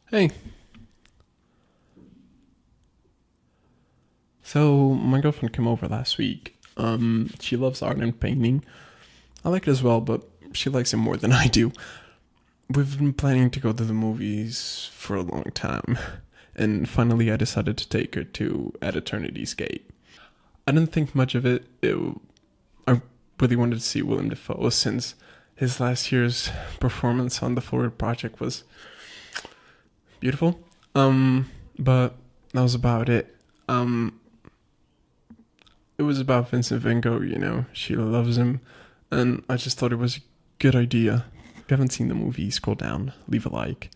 Hey, so my girlfriend came over last week. She loves art and painting. I like it as well, but she likes it more than I do. We've been planning to go to the movies for a long time, and finally I decided to take her to At Eternity's Gate. I didn't think much of it. I really wanted to see Willem Dafoe since his last year's performance on the Forward Project was beautiful. But that was about it. Um, it was about Vincent Van Gogh, Sheila loves him, and I just thought it was a good idea. If you haven't seen the movie, scroll down, leave a like,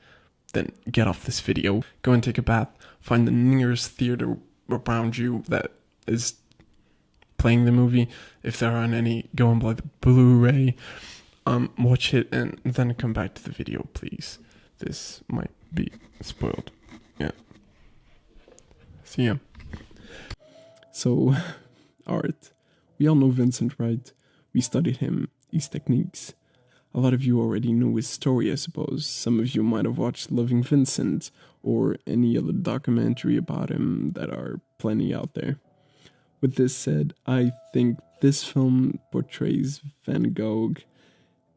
then get off this video, go and take a bath, find the nearest theater around you that is playing the movie. If there aren't any, go and buy the Blu-ray, watch it, and then come back to the video, please. This might be spoiled. Yeah. See ya. So, art. We all know Vincent, right? We studied him, his techniques. A lot of you already know his story, I suppose. Some of you might have watched Loving Vincent or any other documentary about him that are plenty out there. With this said, I think this film portrays Van Gogh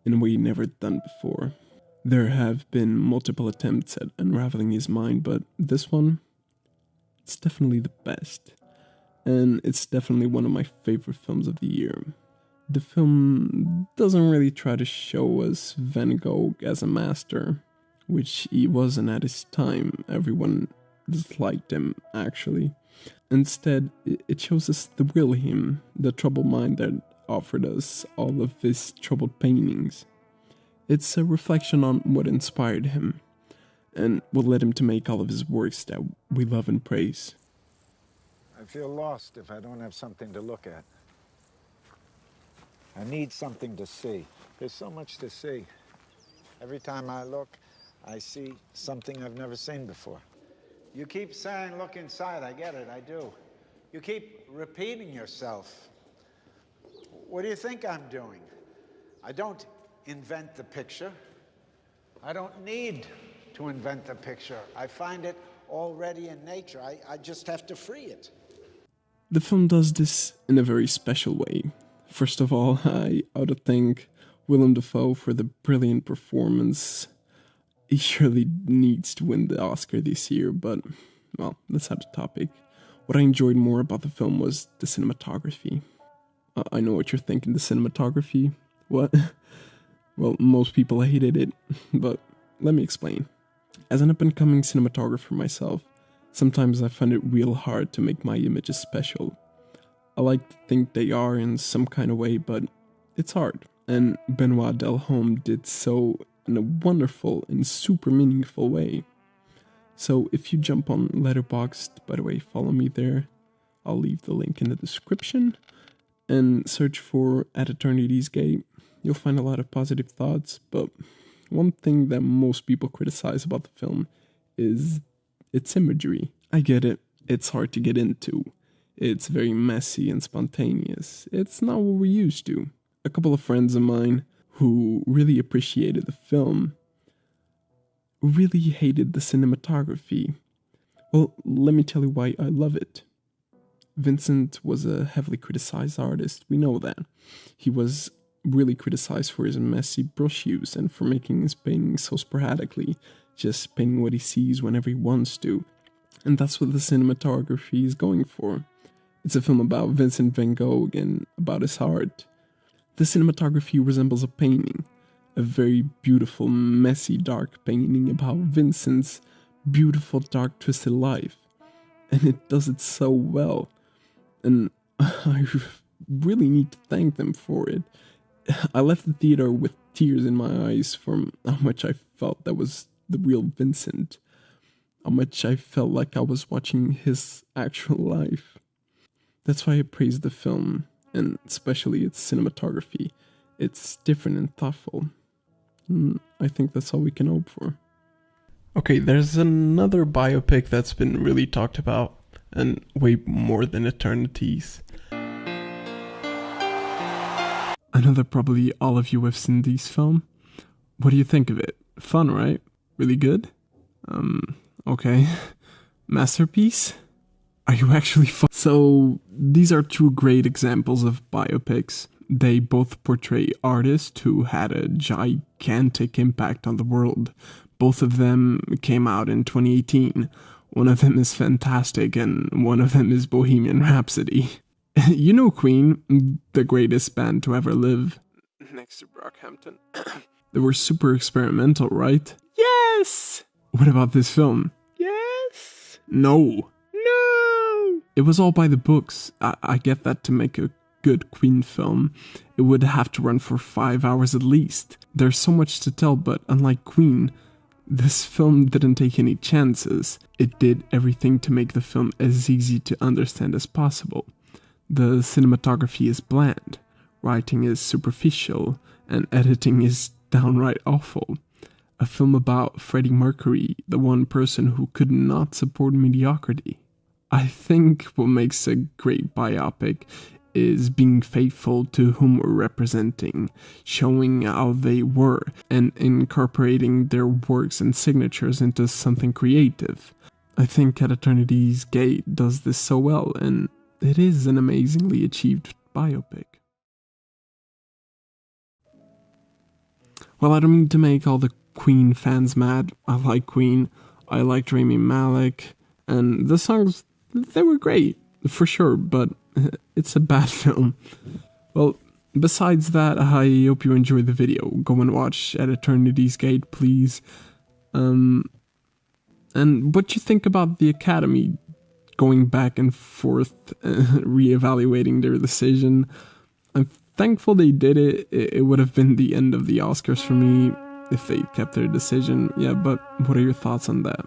in a way never done before. There have been multiple attempts at unraveling his mind, but this one, it's definitely the best. And it's definitely one of my favorite films of the year. The film doesn't really try to show us Van Gogh as a master, which he wasn't at his time. Everyone disliked him, actually. Instead, it shows us the real him, the troubled mind that offered us all of his troubled paintings. It's a reflection on what inspired him, and what led him to make all of his works that we love and praise. I feel lost if I don't have something to look at. I need something to see. There's so much to see. Every time I look, I see something I've never seen before. You keep saying, look inside. I get it, I do. You keep repeating yourself. What do you think I'm doing? I don't invent the picture. I don't need to invent the picture. I find it already in nature. I just have to free it. The film does this in a very special way. First of all, I ought to thank Willem Dafoe for the brilliant performance. He surely needs to win the Oscar this year, but, well, that's not the topic. What I enjoyed more about the film was the cinematography. I know what you're thinking, the cinematography? What? Well, most people hated it, but let me explain. As an up-and-coming cinematographer myself, sometimes I find it real hard to make my images special. I like to think they are in some kind of way, but it's hard. And Benoit Delhomme did so in a wonderful and super meaningful way. So if you jump on Letterboxd, by the way, follow me there. I'll leave the link in the description. And search for At Eternity's Gate. You'll find a lot of positive thoughts, but one thing that most people criticize about the film is its imagery. I get it, it's hard to get into. It's very messy and spontaneous. It's not what we're used to. A couple of friends of mine who really appreciated the film really hated the cinematography. Well, let me tell you why I love it. Vincent was a heavily criticized artist, we know that. He was really criticized for his messy brush use and for making his paintings so sporadically, just painting what he sees whenever he wants to. And that's what the cinematography is going for. It's a film about Vincent Van Gogh and about his art. The cinematography resembles a painting, a very beautiful, messy, dark painting about Vincent's beautiful, dark, twisted life. And it does it so well. And I really need to thank them for it. I left the theater with tears in my eyes from how much I felt that was the real Vincent. How much I felt like I was watching his actual life. That's why I praise the film, and especially its cinematography. It's different and thoughtful. I think that's all we can hope for. Okay, there's another biopic that's been really talked about, and way more than Eternities. Another probably all of you have seen this film. What do you think of it? Fun, right? Really good? Okay. Masterpiece? Are you actually So, these are two great examples of biopics. They both portray artists who had a gigantic impact on the world. Both of them came out in 2018. One of them is fantastic, and one of them is Bohemian Rhapsody. You know Queen, the greatest band to ever live. Next to Brockhampton. They were super experimental, right? Yes! What about this film? Yes! No! No! It was all by the books. I get that to make a good Queen film, it would have to run for 5 hours at least. There's so much to tell, but unlike Queen, this film didn't take any chances. It did everything to make the film as easy to understand as possible. The cinematography is bland, writing is superficial, and editing is downright awful. A film about Freddie Mercury, the one person who could not support mediocrity. I think what makes a great biopic is being faithful to whom we're representing, showing how they were, and incorporating their works and signatures into something creative. I think At Eternity's Gate does this so well, and it is an amazingly achieved biopic. Well, I don't mean to make all the Queen fans mad. I like Queen, I liked Rami Malek, and the songs, they were great, for sure, but it's a bad film. Well, besides that, I hope you enjoyed the video. Go and watch At Eternity's Gate, please. And what you think about the Academy going back and forth, reevaluating their decision? I'm thankful they did it. It would have been the end of the Oscars for me if they kept their decision. Yeah, but what are your thoughts on that?